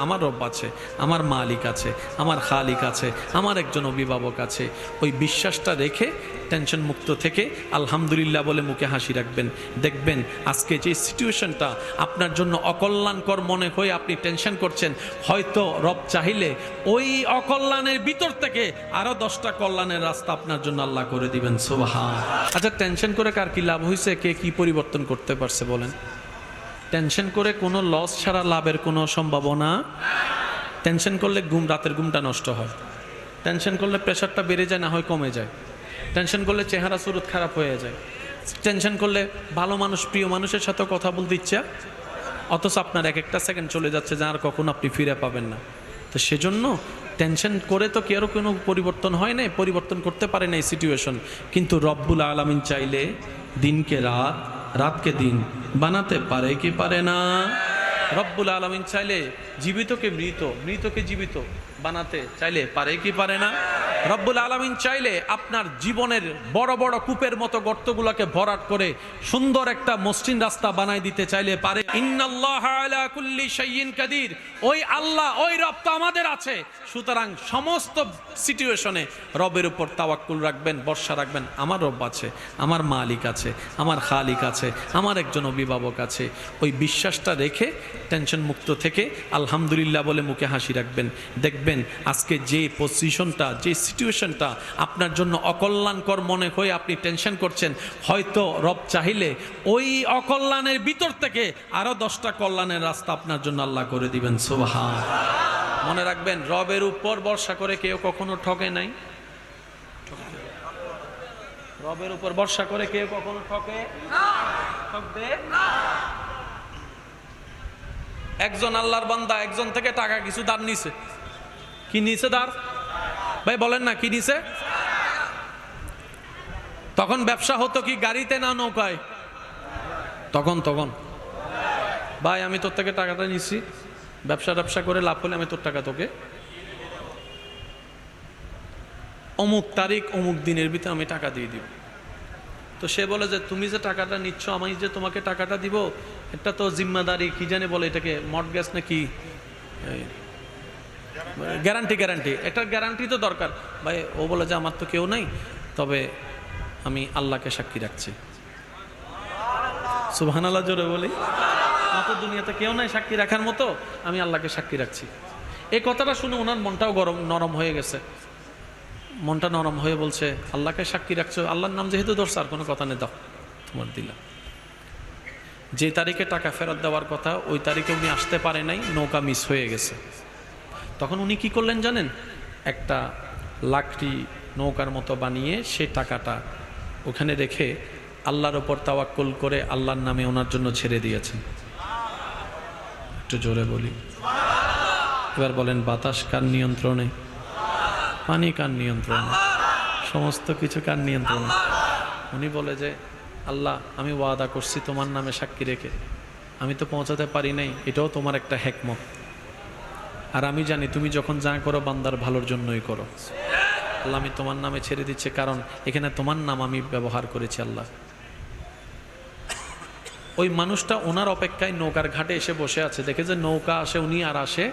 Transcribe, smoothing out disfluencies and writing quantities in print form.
আমার রব আছে, আমার মালিক আছে, আমার খালিক আছে, আমার একজন অভিভাবক আছে। ওই বিশ্বাসটা রেখে টেনশন মুক্ত থেকে আলহামদুলিল্লাহ বলে মুখে হাসি রাখবেন। দেখবেন আজকে যে সিচুয়েশনটা আপনার জন্য অকল্যাণকর মনে হয়ে আপনি টেনশন করছেন, হয়তো রব চাইলে ওই অকল্যাণের ভিতর থেকে আরো 10টা কল্যাণের রাস্তা আপনার জন্য আল্লাহ করে দিবেন। সুবহান। আচ্ছা, টেনশন করে কার কি লাভ হয়েছে? কে কি পরিবর্তন করতে পারছে বলেন? টেনশন করে কোনো লস ছাড়া লাভের কোনো সম্ভাবনা। টেনশন করলে রাতের ঘুমটা নষ্ট হয়, টেনশন করলে প্রেশারটা বেড়ে যায়, না হয় কমে যায়, টেনশন করলে চেহারা সুরত খারাপ হয়ে যায়, টেনশন করলে ভালো মানুষ, প্রিয় মানুষের সাথে কথা বলতে ইচ্ছা, অথচ আপনার এক একটা সেকেন্ড চলে যাচ্ছে যা আর কখনো আপনি ফিরে পাবেন না। তো সেজন্য টেনশন করে তো কেউ কোনো পরিবর্তন হয় নাই, পরিবর্তন করতে পারে না এই সিচুয়েশন। কিন্তু রব্বুল আলামিন চাইলে দিনকে রাত, রাতকে দিন বানাতে পারে কি পারে না? রব্বুল আলামিন চাইলে জীবিতকে মৃত, মৃতকে জীবিত বানাতে চাইলে পারে কি পারে না? রব্বুল আলামিন চাইলে আপনার জীবনের বড় বড় কূপের মতো গর্তগুলোকে ভরাট করে সুন্দর একটা মসৃণ রাস্তা বানাই দিতে চাইলে পারে। ইন্নাল্লাহা আলা কুল্লি শাইইন কাদির। ওই আল্লাহ, ওই রব তো আমাদের আছে। সুতরাং সমস্ত সিচুয়েশনে রবের উপর তাওয়াক্কুল রাখবেন, ভরসা রাখবেন। আমার রব আছে, আমার মালিক আছে, আমার খালিক আছে, আমার একজন অভিভাবক আছে। ওই বিশ্বাসটা রেখে টেনশন মুক্ত থেকে আলহামদুলিল্লাহ বলে মুখে হাসি রাখবেন। দেখবেন আজকে যে পজিশনটা, যে সিচুয়েশনটা আপনার জন্য অকল্যাণকর মনে হয়ে আপনি টেনশন করছেন, হয়তো রব চাইলে ওই অকল্যাণের ভিতর থেকে আরো 10টা কল্যাণের রাস্তা আপনার জন্য আল্লাহ করে দিবেন। সুবহান। মনে রাখবেন, রবের উপর ভরসা করে কেউ কখনো ঠকে নাই। রবের উপর ভরসা করে কেউ কখনো ঠকে না, ঠকবে না। একজন আল্লাহর বান্দা একজন থেকে টাকা কিছু ধার নিছে। কি নিছে ধার? ভাই বলেন না, কি নিছে? তখন ব্যবসা হতো কি গাড়িতে না নৌকায়? তখন ভাই আমি তোর থেকে টাকাটা নিছি, ব্যবসা করে লাভ হলে আমি তোর টাকা তোকে অমুক তারিখ অমুক দিনের ভিতরে আমি টাকা দিয়ে দিব। তো সে বলে যে তুমি যে টাকাটা নিচ্ছ, আমি যে তোমাকে টাকাটা দিব, এটা তো জিম্মাদারি, কি জানে বলে এটাকে, মর্টগেজ নাকি, গ্যারান্টি, এটার গ্যারান্টি তো দরকার। ভাই ও বলে যে আমার তো কেউ নাই, তবে আমি আল্লাহকে সাক্ষী রাখছি। সুবহানাল্লাহ জোরে বলি। আমার তো দুনিয়াতে কেউ নাই সাক্ষী রাখার মতো, আমি আল্লাহকে সাক্ষী রাখছি। এই কথাটা শুনে ওনার মনটাও নরম হয়ে গেছে। মনটা নরম হয়ে বলছে, আল্লাহকে সাক্ষী রাখছো, আল্লাহর নাম যেহেতু ধরছে, আর কোনো কথা নেই, দাও তোমার দিলাম। যে তারিখে টাকা ফেরত দেওয়ার কথা ওই তারিখে উনি আসতে পারে নাই, নৌকা মিস হয়ে গেছে। তখন উনি কি করলেন জানেন? একটা লাকড়ি নৌকার মতো বানিয়ে সে টাকাটা ওখানে রেখে আল্লাহর ওপর তাওয়াক্কুল করে আল্লাহর নামে ওনার জন্য ছেড়ে দিয়েছেন। একটু জোরে বলি। এবার বলেন, বাতাস কার নিয়ন্ত্রণে? পানি কার নিয়ন্ত্রণে? সমস্ত কিছু কার নিয়ন্ত্রণে? উনি বলে যে আল্লাহ, আমি ওয়াদা করছি তোমার নামে সাক্ষী রেখে, আমি তো পৌঁছাতে পারি নাই, এটাও তোমার একটা হিকমত। আর আমি জানি তুমি যখন যা করো বান্দার ভালোর জন্যই করো। আল্লাহ, আমি তোমার নামে ছেড়ে দিচ্ছি, কারণ এখানে তোমার নাম আমি ব্যবহার করেছি। আল্লাহ, ওই মানুষটা ওনার অপেক্ষায় নৌকার ঘাটে এসে বসে আছে, দেখে যে নৌকা আসে, উনি আর আসে,